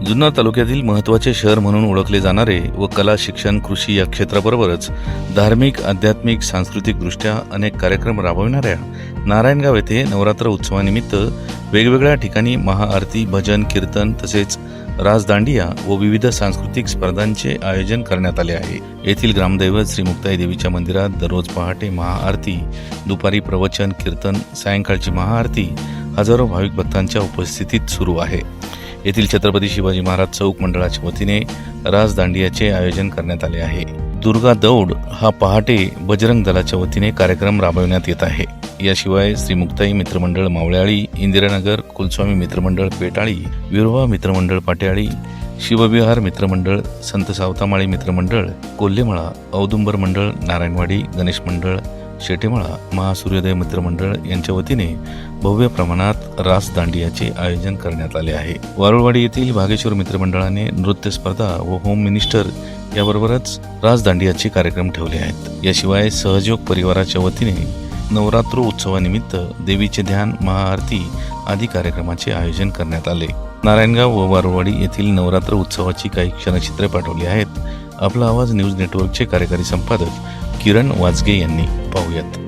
जुन्नर तालुक्यातील महत्त्वाचे शहर म्हणून ओळखले जाणारे व कला, शिक्षण, कृषी या क्षेत्राबरोबरच धार्मिक, आध्यात्मिक, सांस्कृतिक दृष्ट्या अनेक कार्यक्रम राबविणाऱ्या नारायणगाव येथे नवरात्र उत्सवानिमित्त वेगवेगळ्या ठिकाणी महाआरती, भजन, कीर्तन तसेच रास दांडिया व विविध सांस्कृतिक स्पर्धांचे आयोजन करण्यात आले आहे। येथील ग्रामदैवत श्री मुक्ताई देवीच्या मंदिरात दररोज पहाटे महाआरती, दुपारी प्रवचन, कीर्तन, सायंकाळची महाआरती हजारो भाविक भक्तांच्या उपस्थितीत सुरू आहे। येथील छत्रपती शिवाजी महाराज चौक मंडळाच्या वतीने रास दांडियाचे आयोजन करण्यात आले आहे। दुर्गा दौड हा पहाटे बजरंग दलाच्या वतीने कार्यक्रम राबविण्यात येत आहे। याशिवाय श्री मुक्ताई मित्रमंडळ मावळ्याळी, इंदिरानगर, कुलस्वामी मित्रमंडळ पेटाळी, विरोबा मित्रमंडळ पाट्याळी, शिवविहार मित्रमंडळ, संत सावतामाळी मित्रमंडळ, कोल्हेमळा, औदुंबर मंडळ, नारायणवाडी, गणेश मंडळ, शेटेमळा, महासूर्योदय मित्रमंडळ यांच्या वतीने भव्य प्रमाणात रास दांडियाचे आयोजन करण्यात आले आहे। वारुळवाडी येथील भागेश्वर मित्रमंडळाने नृत्य स्पर्धा व होम मिनिस्टर याबरोबरच रास दांडियाचे कार्यक्रम ठेवले आहेत। याशिवाय सहयोग परिवाराच्या वतीने नवरात्र उत्सवानिमित्त देवीचे ध्यान, महाआरती आदी कार्यक्रमाचे आयोजन करण्यात आले। नारायणगाव व वारुळवाडी येथील नवरात्र उत्सवाची काही क्षणचित्रे पाठवली आहेत। आपला आवाज न्यूज नेटवर्कचे कार्यकारी संपादक किरण वाजगे यांनी पाहूयात।